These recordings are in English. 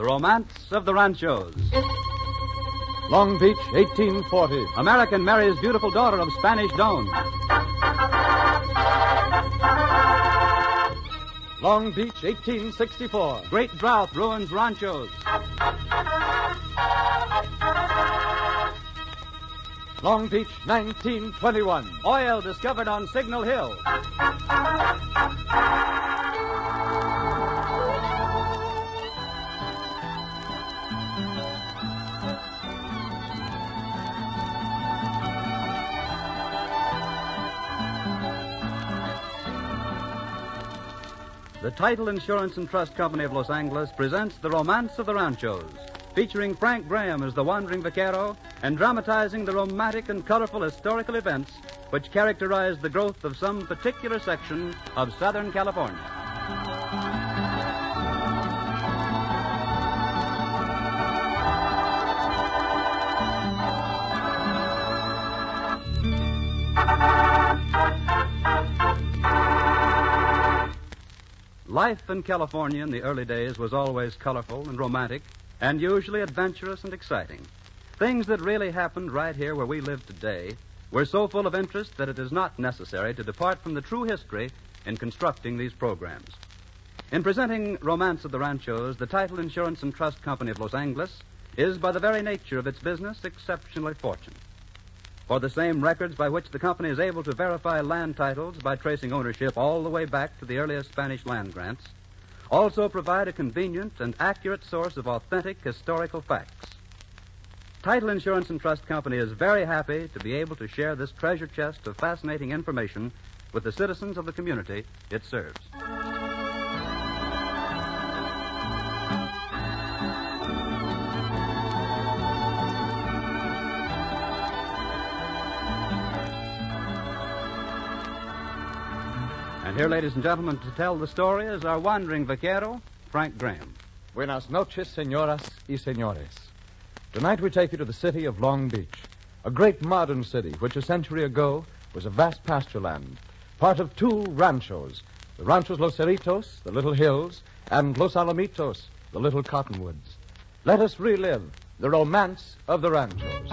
The Romance of the Ranchos. Long Beach, 1840. American marries beautiful daughter of Spanish Don. Long Beach, 1864. Great drought ruins ranchos. Long Beach, 1921. Oil discovered on Signal Hill. The Title Insurance and Trust Company of Los Angeles presents The Romance of the Ranchos, featuring Frank Graham as the wandering vaquero and dramatizing the romantic and colorful historical events which characterized the growth of some particular section of Southern California. Life in California in the early days was always colorful and romantic, and usually adventurous and exciting. Things that really happened right here where we live today were so full of interest that it is not necessary to depart from the true history in constructing these programs. In presenting Romance of the Ranchos, the Title Insurance and Trust Company of Los Angeles is, by the very nature of its business, exceptionally fortunate. For the same records by which the company is able to verify land titles by tracing ownership all the way back to the earliest Spanish land grants, also provide a convenient and accurate source of authentic historical facts. Title Insurance and Trust Company is very happy to be able to share this treasure chest of fascinating information with the citizens of the community it serves. And here, ladies and gentlemen, to tell the story is our wandering vaquero, Frank Graham. Buenas noches, señoras y señores. Tonight we take you to the city of Long Beach, a great modern city which a century ago was a vast pasture land, part of two ranchos, the Ranchos Los Cerritos, the Little Hills, and Los Alamitos, the Little Cottonwoods. Let us relive the romance of the Ranchos.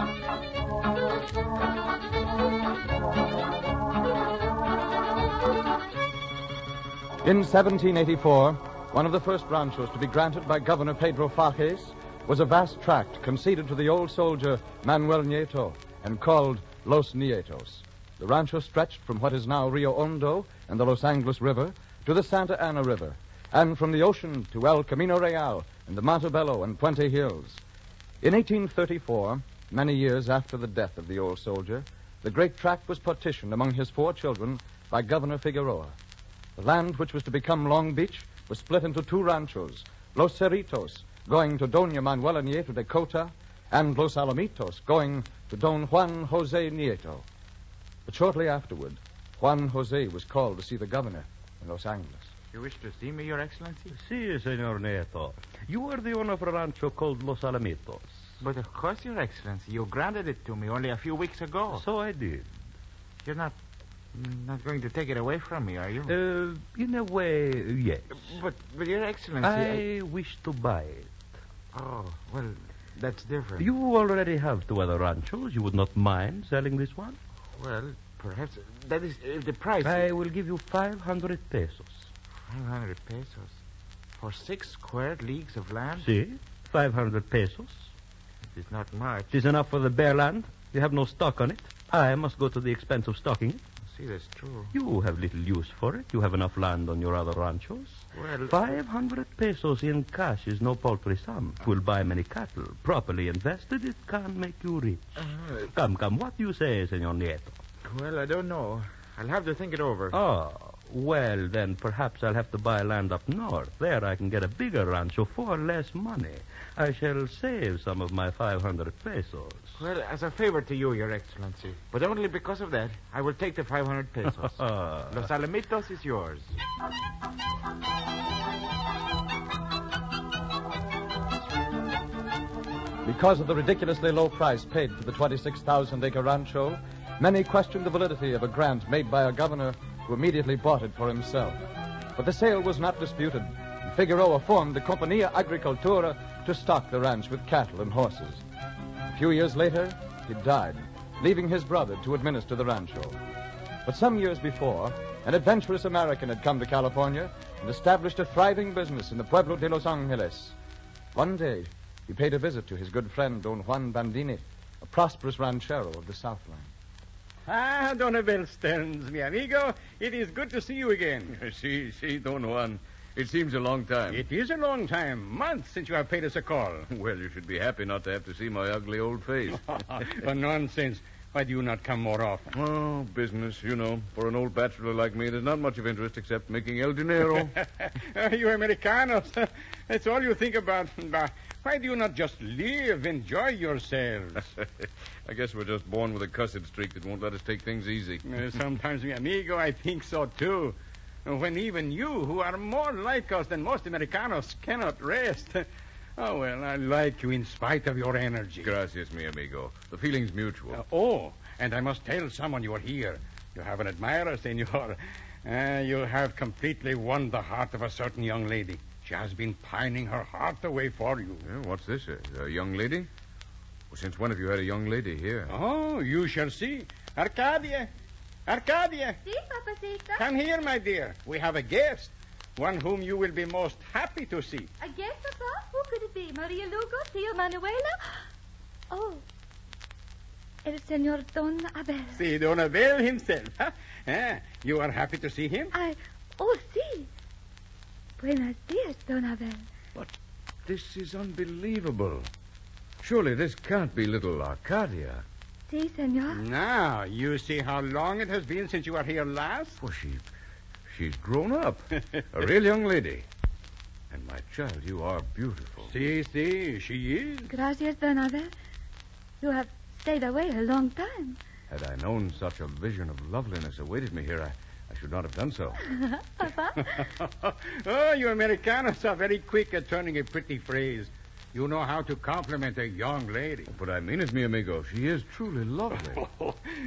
In 1784, one of the first ranchos to be granted by Governor Pedro Fages was a vast tract conceded to the old soldier Manuel Nieto and called Los Nietos. The rancho stretched from what is now Rio Hondo and the Los Angeles River to the Santa Ana River, and from the ocean to El Camino Real and the Montebello and Puente Hills. In 1834, many years after the death of the old soldier, the great tract was partitioned among his 4 children by Governor Figueroa. The land which was to become Long Beach was split into 2 ranchos, Los Cerritos, going to Doña Manuela Nieto de Cota, and Los Alamitos, going to Don Juan Jose Nieto. But shortly afterward, Juan Jose was called to see the governor in Los Angeles. You wish to see me, Your Excellency? Si, Senor Nieto. You are the owner of a rancho called Los Alamitos. But of course, Your Excellency. You granted it to me only a few weeks ago. So I did. You're not going to take it away from me, are you? In a way, yes. But Your Excellency... I wish to buy it. Oh, well, that's different. You already have 2 other ranchos. You would not mind selling this one? Well, perhaps... That is the price. I will give you 500 pesos. 500 pesos? For 6 square leagues of land? See? 500 pesos. It is not much. It is enough for the bare land. You have no stock on it. I must go to the expense of stocking it. See, that's true. You have little use for it. You have enough land on your other ranchos. Well... 500 pesos in cash is no paltry sum. It will buy many cattle. Properly invested, it can make you rich. Come, what do you say, Senor Nieto? Well, I don't know. I'll have to think it over. Oh, well, then perhaps I'll have to buy land up north. There I can get a bigger rancho for less money. I shall save some of my 500 pesos. Well, as a favor to you, Your Excellency. But only because of that, I will take the 500 pesos. Los Alamitos is yours. Because of the ridiculously low price paid for the 26,000-acre rancho, many questioned the validity of a grant made by a governor who immediately bought it for himself. But the sale was not disputed. In Figueroa formed the Compañía Agricultura to stock the ranch with cattle and horses. A few years later, he died, leaving his brother to administer the rancho. But some years before, an adventurous American had come to California and established a thriving business in the Pueblo de Los Angeles. One day, he paid a visit to his good friend, Don Juan Bandini, a prosperous ranchero of the Southland. Ah, Don Abel Stearns, mi amigo. It is good to see you again. Si, Don Juan. It seems a long time. It is a long time. Months since you have paid us a call. Well, you should be happy not to have to see my ugly old face. Oh, nonsense. Why do you not come more often? Oh, business, you know. For an old bachelor like me, there's not much of interest except making el dinero. You Americanos. That's all you think about. Why do you not just live, enjoy yourselves? I guess we're just born with a cussed streak that won't let us take things easy. Sometimes, mi amigo, I think so, too. When even you, who are more like us than most Americanos, cannot rest. Oh, well, I like you in spite of your energy. Gracias, mi amigo. The feeling's mutual. And I must tell someone you are here. You have an admirer, senor. You have completely won the heart of a certain young lady. She has been pining her heart away for you. Yeah, what's this? A young lady? Well, since when have you had a young lady here? Oh, you shall see. Arcadia! Si, Papacito. Come here, my dear. We have a guest. One whom you will be most happy to see. A guest, Papa? Who could it be? Maria Lugo? Tio Manuela? Oh, el Senor Don Abel. See, Don Abel himself. Huh? You are happy to see him? Sí. Buenos dias, Don Abel. But this is unbelievable. Surely this can't be little Arcadia. Si, senor. Now, you see how long it has been since you were here last? Well, she's grown up. A real young lady. And my child, you are beautiful. Si, she is. Gracias, Don Abel. You have stayed away a long time. Had I known such a vision of loveliness awaited me here, I should not have done so. Papa? Oh, you Americanos are very quick at turning a pretty phrase. You know how to compliment a young lady. But I mean it, mi amigo. She is truly lovely.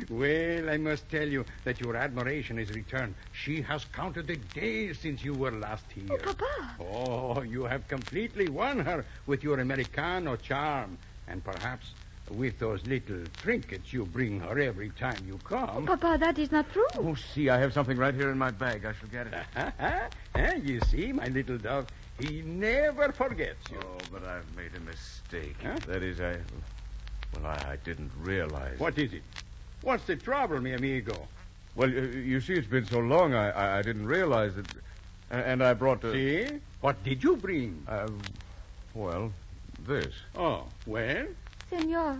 Well, I must tell you that your admiration is returned. She has counted the days since you were last here. Oh, Papa. Oh, you have completely won her with your Americano charm. And perhaps with those little trinkets you bring her every time you come. Oh, Papa, that is not true. Oh, see, I have something right here in my bag. I shall get it. You see, my little dove, he never forgets you. Oh, but I've made a mistake. Huh? That is, I didn't realize. What is it? What's the trouble, mi amigo? Well, you see, it's been so long, I didn't realize that. And I brought... See? What did you bring? Well, this. Oh, well? Senor,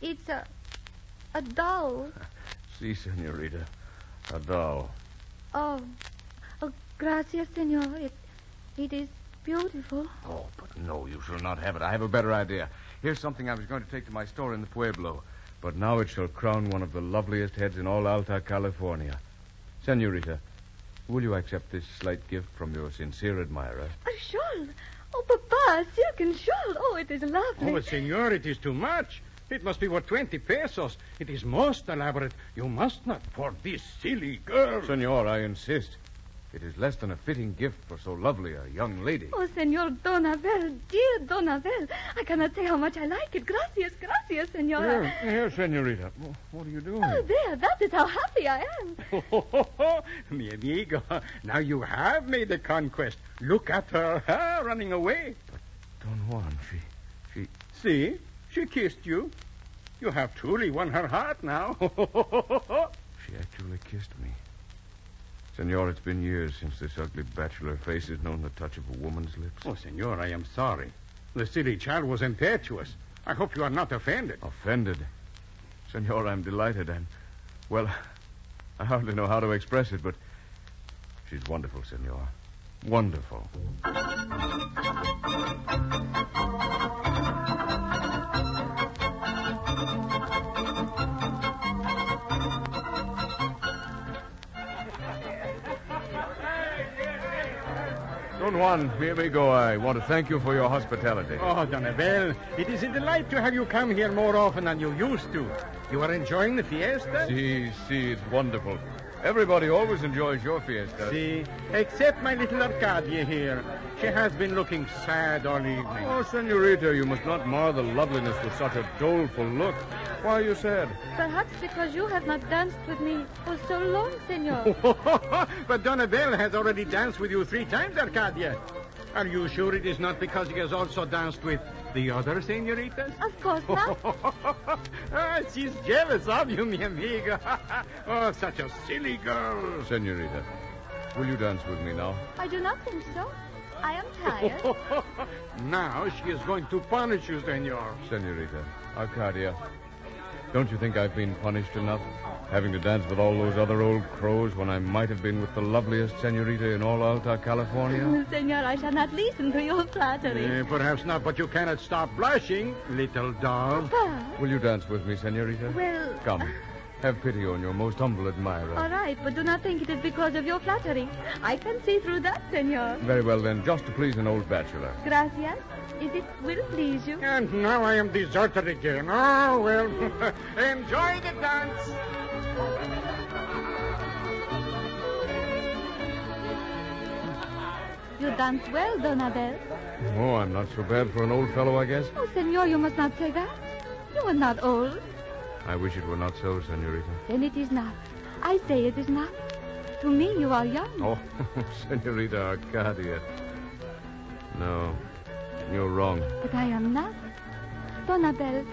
it's a doll. Si, senorita. A doll. Oh, gracias, senor. It is beautiful. Oh, but no, you shall not have it. I have a better idea. Here's something I was going to take to my store in the Pueblo. But now it shall crown one of the loveliest heads in all Alta California. Senorita, will you accept this slight gift from your sincere admirer? A shawl. Oh, Papa, a silken shawl. Oh, it is lovely. Oh, but senor, it is too much. It must be worth 20 pesos. It is most elaborate. You must not for this silly girl. Senor, I insist. It is less than a fitting gift for so lovely a young lady. Oh, Senor Don Abel, dear Don Abel. I cannot say how much I like it. Gracias, senor. Here, senorita. What are you doing? Oh, there. That is how happy I am. Mi amigo, now you have made a conquest. Look at her, running away. But Don Juan, she... See? She kissed you. You have truly won her heart now. She actually kissed me. Senor, it's been years since this ugly bachelor face has known the touch of a woman's lips. Oh, senor, I am sorry. The silly child was impetuous. I hope you are not offended. Offended? Senor, I'm delighted. Well, I hardly know how to express it, but she's wonderful, senor. Wonderful. Don Juan, mi amigo, I want to thank you for your hospitality. Oh, Don Abel, it is a delight to have you come here more often than you used to. You are enjoying the fiesta? Si, it's wonderful. Everybody always enjoys your fiesta. See, except my little Arcadia here. She has been looking sad all evening. Oh, senorita, you must not mar the loveliness with such a doleful look. Why are you sad? Perhaps because you have not danced with me for so long, senor. But Donabel has already danced with you 3 times, Arcadia. Are you sure it is not because he has also danced with the other senoritas? Of course not. She's jealous of you, mi amiga. Oh, such a silly girl. Senorita, will you dance with me now? I do not think so. I am tired. Now she is going to punish you, senor. Senorita, Arcadia, don't you think I've been punished enough? Having to dance with all those other old crows when I might have been with the loveliest senorita in all Alta California? Senor, I shall not listen to your flattery. Perhaps not, but you cannot stop blushing, little dove. But, Will you dance with me, senorita? well... Come, have pity on your most humble admirer. All right, but do not think it is because of your flattery. I can see through that, senor. Very well, then, just to please an old bachelor. Gracias. If it will please you. And now I am deserted again. Oh, well, enjoy the dance. You dance well, Donabel. Oh, I'm not so bad for an old fellow, I guess. Oh, senor, you must not say that. You are not old. I wish it were not so, senorita. Then it is not. I say it is not. To me, you are young. Oh, senorita Arcadia. No, you're wrong. But I am not. Donabel,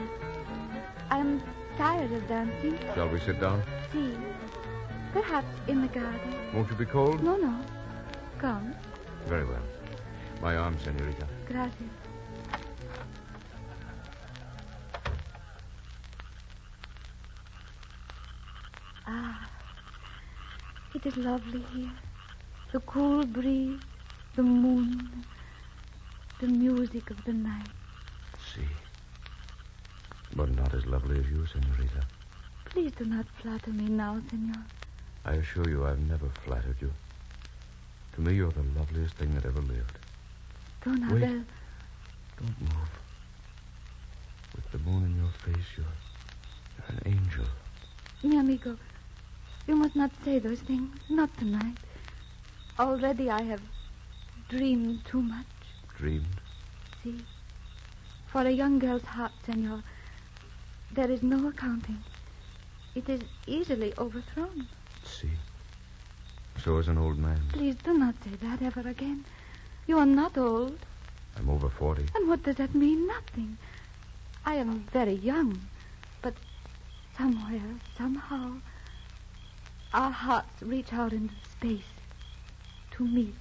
I am tired of dancing. Shall we sit down? See, perhaps in the garden. Won't you be cold? No, no. Come. Very well. My arm, senorita. Gracias. Ah, it is lovely here. The cool breeze, the moon, the music of the night. See. But not as lovely as you, senorita. Please do not flatter me now, senor. I assure you I've never flattered you. To me, you're the loveliest thing that ever lived. Donabel. Wait. Don't move. With the moon in your face, you're an angel. Mi amigo, you must not say those things. Not tonight. Already I have dreamed too much. Dreamed? See, for a young girl's heart, senor, there is no accounting. It is easily overthrown. See. So is an old man. Please do not say that ever again. You are not old. I'm over 40. And what does that mean? Nothing. I am very young. But somewhere, somehow, our hearts reach out into space to meet.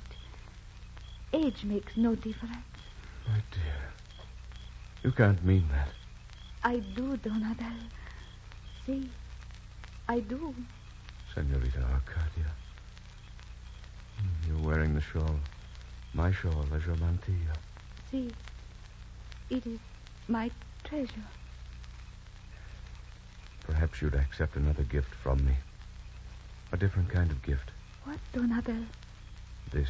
Age makes no difference. My dear, you can't mean that. I do, Donabel. See, I do. Senorita Arcadia. You're wearing the shawl. My shawl, as your mantilla. See, it is my treasure. Perhaps you'd accept another gift from me. A different kind of gift. What, Donabel? This.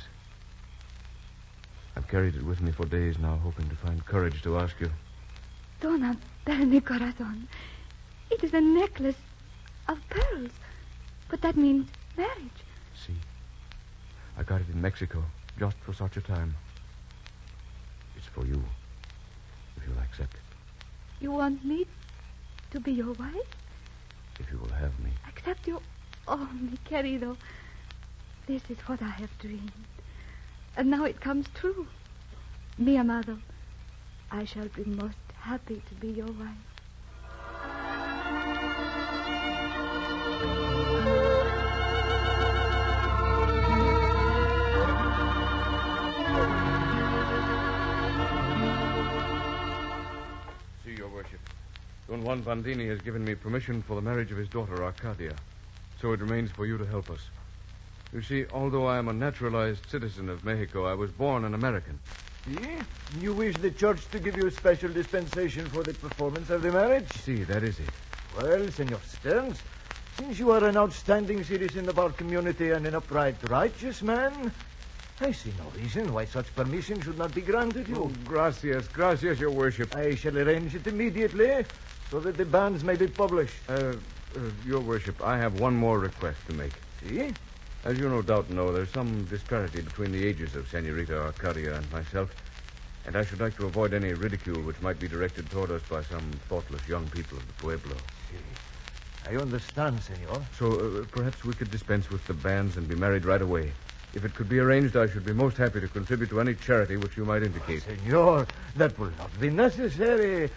I've carried it with me for days now, hoping to find courage to ask you. Donabel, mi corazón. It is a necklace of pearls. But that means marriage. See, I got it in Mexico, just for such a time. It's for you, if you'll accept it. You want me to be your wife? If you will have me. Accept you? Oh, mi querido. This is what I have dreamed. And now it comes true. Mi amado, I shall be most happy to be your wife. See, Your Worship. Don Juan Bandini has given me permission for the marriage of his daughter, Arcadia. So it remains for you to help us. You see, although I am a naturalized citizen of Mexico, I was born an American. You wish the church to give you a special dispensation for the performance of the marriage? See, that is it. Well, Senor Stearns, since you are an outstanding citizen of our community and an upright, righteous man, I see no reason why such permission should not be granted you. Oh, gracias, Your Worship. I shall arrange it immediately so that the banns may be published. Your Worship, I have one more request to make. See? As you no doubt know, there's some disparity between the ages of Senorita Arcadia and myself, and I should like to avoid any ridicule which might be directed toward us by some thoughtless young people of the Pueblo. I understand, senor. So perhaps we could dispense with the banns and be married right away. If it could be arranged, I should be most happy to contribute to any charity which you might indicate. Senor, that will not be necessary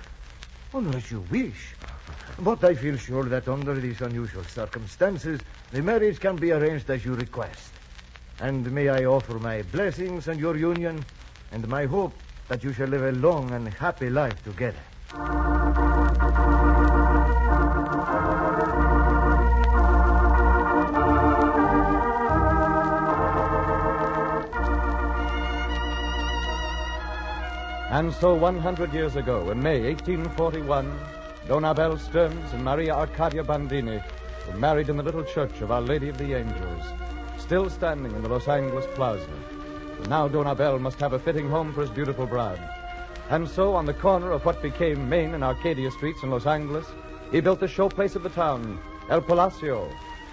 unless you wish. But I feel sure that under these unusual circumstances, the marriage can be arranged as you request. And may I offer my blessings on your union and my hope that you shall live a long and happy life together. And so 100 years ago, in May 1841, Don Abel Stearns and Maria Arcadia Bandini were married in the little church of Our Lady of the Angels, still standing in the Los Angeles Plaza. And now Don Abel must have a fitting home for his beautiful bride. And so, on the corner of what became Main and Arcadia streets in Los Angeles, he built the showplace of the town, El Palacio.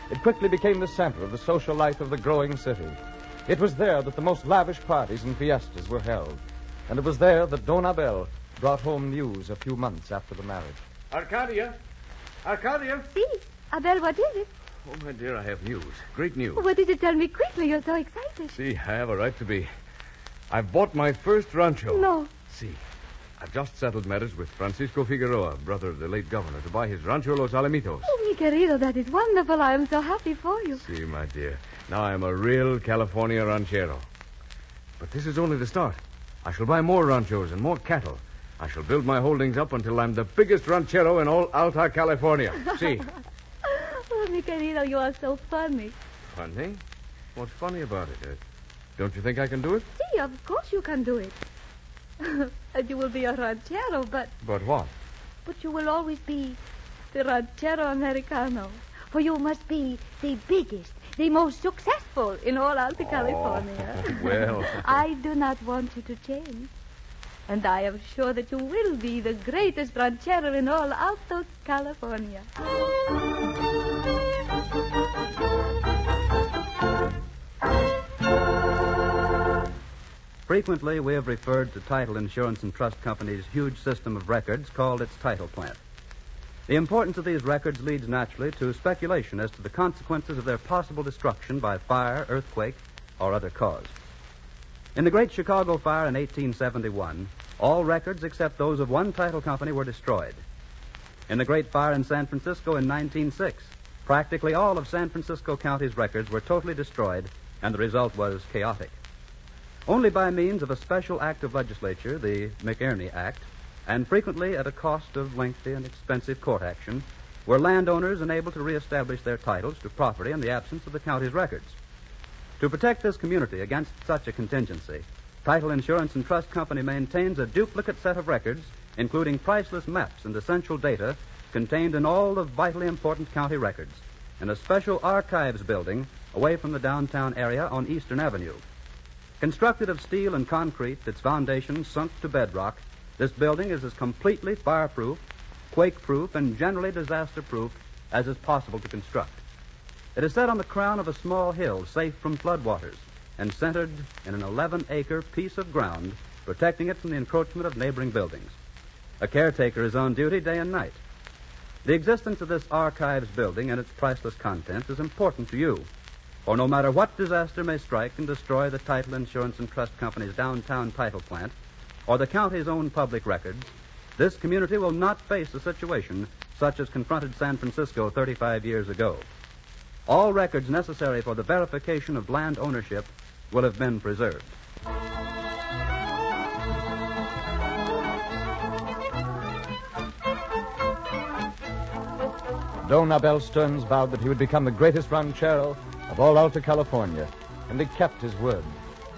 It quickly became the center of the social life of the growing city. It was there that the most lavish parties and fiestas were held. And it was there that Don Abel brought home news a few months after the marriage. Arcadia? Arcadia? See, Abel, what is it? Oh, my dear, I have news. Great news. What is it? Tell me quickly. You're so excited. See, I have a right to be. I've bought my first rancho. No. See, I've just settled matters with Francisco Figueroa, brother of the late governor, to buy his Rancho Los Alamitos. Oh, mi querido, that is wonderful. I am so happy for you. See, my dear, now I'm a real California ranchero. But this is only the start. I shall buy more ranchos and more cattle. I shall build my holdings up until I'm the biggest ranchero in all Alta California. See? Oh, mi querido, you are so funny. Funny? What's funny about it? Don't you think I can do it? See, of course you can do it. And you will be a ranchero, but But what? you will always be the ranchero americano. For you must be the biggest, the most successful in all Alta California. Well. I do not want you to change. And I am sure that you will be the greatest ranchero in all Alta California. Frequently, we have referred to Title Insurance and Trust Company's huge system of records called its title plant. The importance of these records leads naturally to speculation as to the consequences of their possible destruction by fire, earthquake, or other cause. In the Great Chicago Fire in 1871, all records except those of one title company were destroyed. In the Great Fire in San Francisco in 1906, practically all of San Francisco County's records were totally destroyed, and the result was chaotic. Only by means of a special act of legislature, the McInerney Act, and frequently at a cost of lengthy and expensive court action, were landowners enabled to reestablish their titles to property in the absence of the county's records. To protect this community against such a contingency, Title Insurance and Trust Company maintains a duplicate set of records, including priceless maps and essential data contained in all the vitally important county records, in a special archives building away from the downtown area on Eastern Avenue. Constructed of steel and concrete, its foundations sunk to bedrock, this building is as completely fireproof, quake-proof, and generally disaster-proof as is possible to construct. It is set on the crown of a small hill, safe from floodwaters, and centered in an 11-acre piece of ground, protecting it from the encroachment of neighboring buildings. A caretaker is on duty day and night. The existence of this archives building and its priceless contents is important to you, for no matter what disaster may strike and destroy the Title Insurance and Trust Company's downtown title plant or the county's own public records, this community will not face a situation such as confronted San Francisco 35 years ago. All records necessary for the verification of land ownership will have been preserved. Don Abel Stearns vowed that he would become the greatest ranchero of all Alta California, and he kept his word.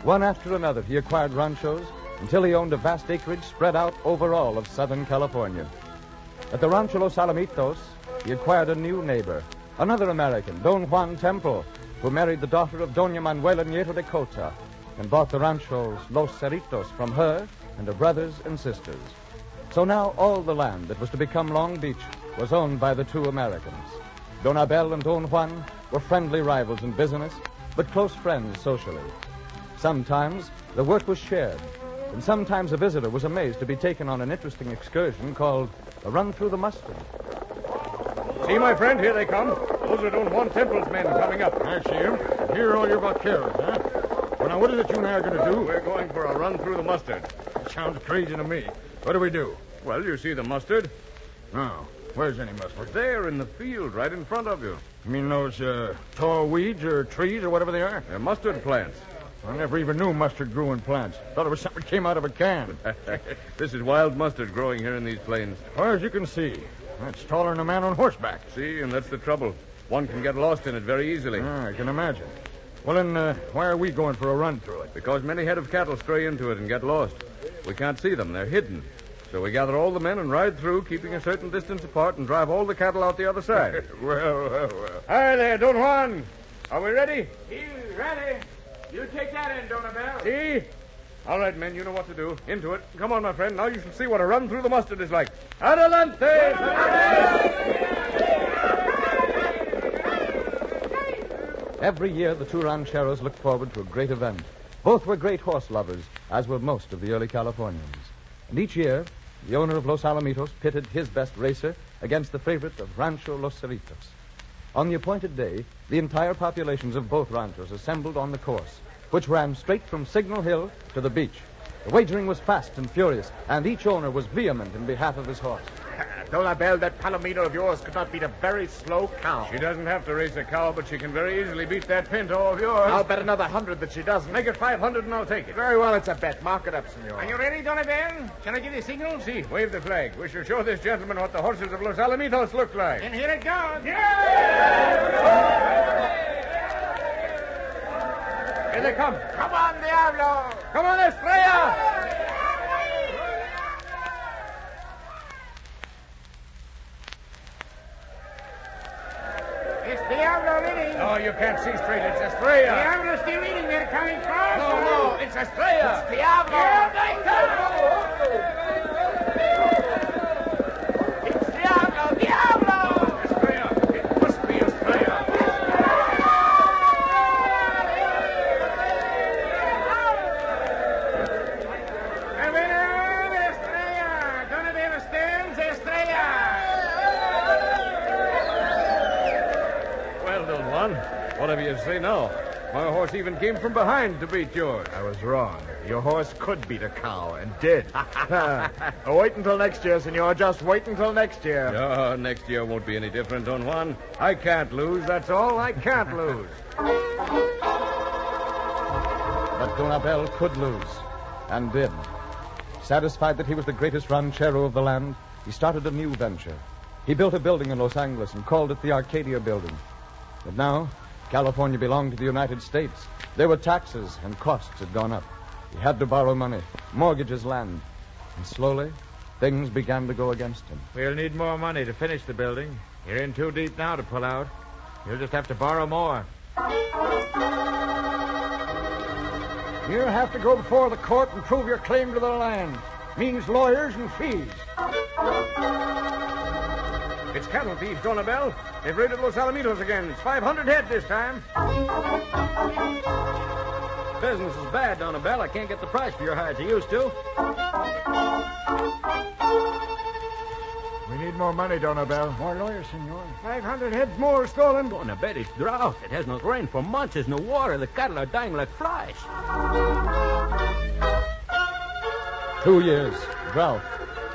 One after another, he acquired ranchos until he owned a vast acreage spread out over all of Southern California. At the Rancho Los Alamitos, he acquired a new neighbor, another American, Don Juan Temple, who married the daughter of Doña Manuela Nieto de Cota and bought the Ranchos Los Cerritos from her and her brothers and sisters. So now all the land that was to become Long Beach was owned by the two Americans. Don Abel and Don Juan were friendly rivals in business, but close friends socially. Sometimes the work was shared, and sometimes a visitor was amazed to be taken on an interesting excursion called a run through the mustard. See, my friend, here they come. Those are Don Juan Temple's men coming up. I see him. Hear all your vaqueros, huh? Well, now, what is it you and I are going to do? We're going for a run through the mustard. Sounds crazy to me. What do we do? Well, you see the mustard? No. Where's any mustard? There in the field, right in front of you. You mean those tall weeds or trees or whatever they are? They're mustard plants. I never even knew mustard grew in plants. Thought it was something that came out of a can. This is wild mustard growing here in these plains. Well, as you can see, that's taller than a man on horseback. See, and that's the trouble. One can get lost in it very easily. I can imagine. Well, then, why are we going for a run through it? Because many head of cattle stray into it and get lost. We can't see them. They're hidden. So we gather all the men and ride through, keeping a certain distance apart, and drive all the cattle out the other side. Well. Hi there, Don Juan. Are we ready? He's ready. You take that in, Don Abel. See? All right, men, you know what to do. Into it. Come on, my friend. Now you shall see what a run through the mustard is like. Adelante! Every year, the two rancheros looked forward to a great event. Both were great horse lovers, as were most of the early Californians. And each year, the owner of Los Alamitos pitted his best racer against the favorite of Rancho Los Cerritos. On the appointed day, the entire populations of both ranchos assembled on the course, which ran straight from Signal Hill to the beach. The wagering was fast and furious, and each owner was vehement in behalf of his horse. Don Abel, that Palomino of yours could not beat a very slow cow. She doesn't have to race a cow, but she can very easily beat that pinto of yours. I'll bet another 100 that she doesn't. Make it 500 and I'll take it. Very well, it's a bet. Mark it up, senor. Are you ready, Don Abel? Shall I give you a signal? See, wave the flag. We shall show this gentleman what the horses of Los Alamitos look like. And here it goes. Here they come. Come on, Diablo. Come on, Estrella! It's Diablo leading. Oh, you can't see straight. It's Estrella. Diablo's still leading. They're coming close. No, it's Estrella. It's Diablo. Here they come. It's Diablo. Diablo. Estrella. It must be Estrella. Estrella. Don Abel stands. Estrella. Well, Don Juan, whatever you say now. My horse even came from behind to beat yours. I was wrong. Your horse could beat a cow, and did. Wait until next year, senor. Just wait until next year. Oh, next year won't be any different, Don Juan. I can't lose, that's all. I can't lose. But Don Abel could lose, and did. Satisfied that he was the greatest ranchero of the land, he started a new venture. He built a building in Los Angeles and called it the Arcadia Building. But now, California belonged to the United States. There were taxes, and costs had gone up. He had to borrow money, mortgage his land. And slowly, things began to go against him. We'll need more money to finish the building. You're in too deep now to pull out. You'll just have to borrow more. You'll have to go before the court and prove your claim to the land. Means lawyers and fees. It's cattle thieves, Don Abel. They've raided Los Alamitos again. It's 500 head this time. Business is bad, Don Abel. I can't get the price for your hides I used to. We need more money, Don Abel. More lawyers, senor. 500 heads more stolen. Don Abel, it's drought. It has not rained for months. There's no water. The cattle are dying like flies. 2 years, drought,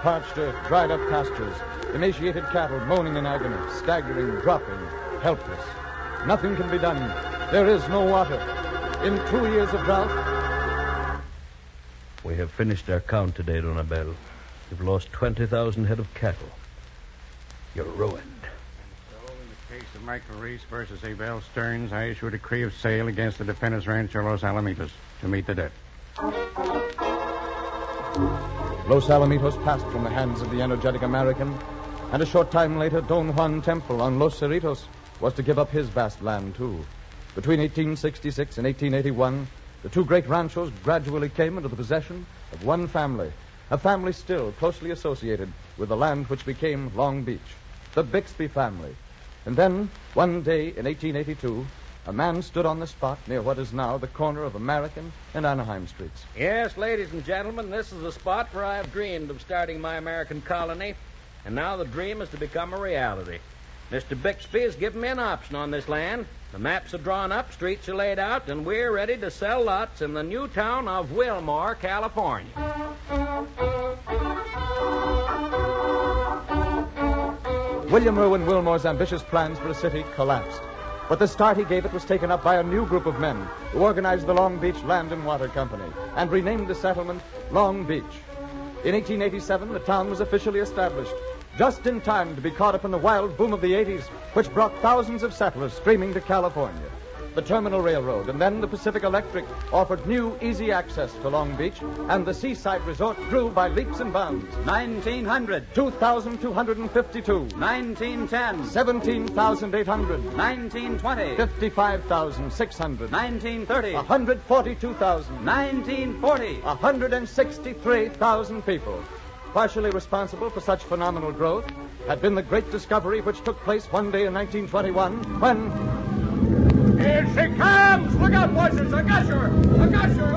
parched earth, dried up pastures, emaciated cattle moaning in agony, staggering, dropping, helpless. Nothing can be done. There is no water. In 2 years of drought... We have finished our count today, Don Abel. We've lost 20,000 head of cattle. You're ruined. So, in the case of Michael Reese versus Abel Stearns, I issue a decree of sale against the defendants Rancho Los Alamitos to meet the debt. Los Alamitos passed from the hands of the energetic American, and a short time later, Don Juan Temple on Los Cerritos was to give up his vast land, too. Between 1866 and 1881, the two great ranchos gradually came into the possession of one family, a family still closely associated with the land which became Long Beach, the Bixby family. And then, one day in 1882, a man stood on the spot near what is now the corner of American and Anaheim Streets. Yes, ladies and gentlemen, this is the spot where I've dreamed of starting my American colony, and now the dream is to become a reality. Mr. Bixby has given me an option on this land. The maps are drawn up, streets are laid out, and we're ready to sell lots in the new town of Wilmore, California. William Irwin Wilmore's ambitious plans for a city collapsed. But the start he gave it was taken up by a new group of men who organized the Long Beach Land and Water Company and renamed the settlement Long Beach. In 1887, the town was officially established, just in time to be caught up in the wild boom of the 80s, which brought thousands of settlers streaming to California. The Terminal Railroad and then the Pacific Electric offered new, easy access to Long Beach, and the seaside resort grew by leaps and bounds. 1900. 2,252. 1910. 17,800. 1920. 55,600. 1930. 142,000. 1940. 163,000 people. Partially responsible for such phenomenal growth had been the great discovery which took place one day in 1921 when... Here she comes! Look out, voices! A gusher! A gusher!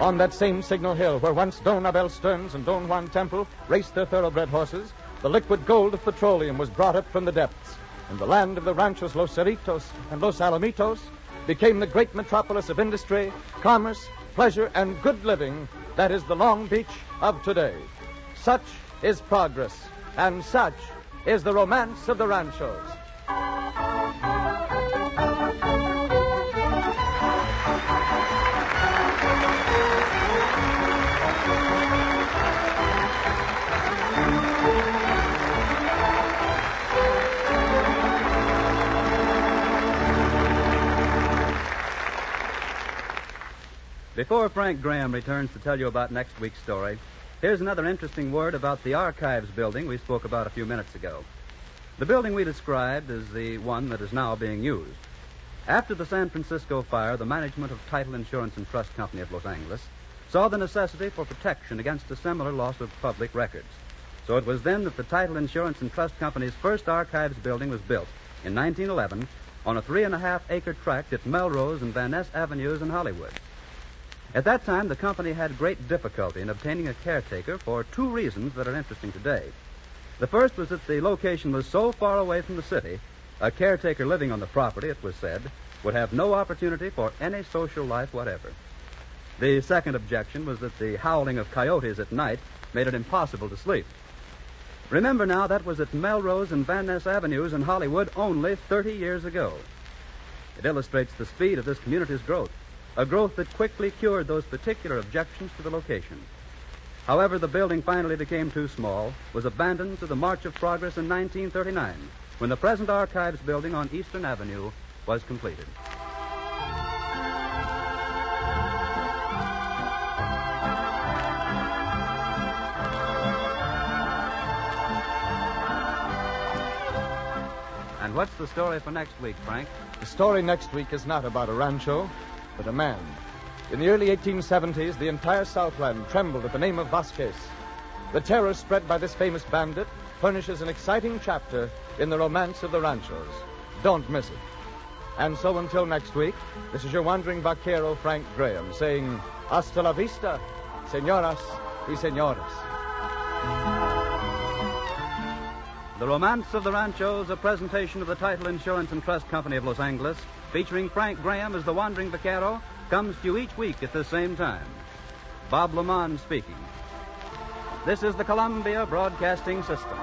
On that same Signal Hill, where once Don Abel Stearns and Don Juan Temple raced their thoroughbred horses, the liquid gold of petroleum was brought up from the depths, and the land of the Ranchos, Los Cerritos, and Los Alamitos became the great metropolis of industry, commerce, pleasure, and good living that is the Long Beach of today. Such is progress, and such is the romance of the Ranchos. Before Frank Graham returns to tell you about next week's story, here's another interesting word about the Archives building we spoke about a few minutes ago. The building we described is the one that is now being used. After the San Francisco fire, the management of Title Insurance and Trust Company of Los Angeles saw the necessity for protection against a similar loss of public records. So it was then that the Title Insurance and Trust Company's first Archives building was built in 1911 on a 3.5-acre tract at Melrose and Van Ness Avenues in Hollywood. At that time, the company had great difficulty in obtaining a caretaker for two reasons that are interesting today. The first was that the location was so far away from the city, a caretaker living on the property, it was said, would have no opportunity for any social life whatever. The second objection was that the howling of coyotes at night made it impossible to sleep. Remember now, that was at Melrose and Van Ness Avenues in Hollywood only 30 years ago. It illustrates the speed of this community's growth, a growth that quickly cured those particular objections to the location. However, the building finally became too small, was abandoned to the march of progress in 1939, when the present Archives building on Eastern Avenue was completed. And what's the story for next week, Frank? The story next week is not about a rancho, but a man. In the early 1870s, the entire Southland trembled at the name of Vasquez. The terror spread by this famous bandit furnishes an exciting chapter in the romance of the Ranchos. Don't miss it. And so until next week, this is your wandering vaquero, Frank Graham, saying, hasta la vista, señoras y señores. The Romance of the Ranchos, a presentation of the Title Insurance and Trust Company of Los Angeles, featuring Frank Graham as the wandering vaquero, comes to you each week at the same time. Bob Lamont speaking. This is the Columbia Broadcasting System.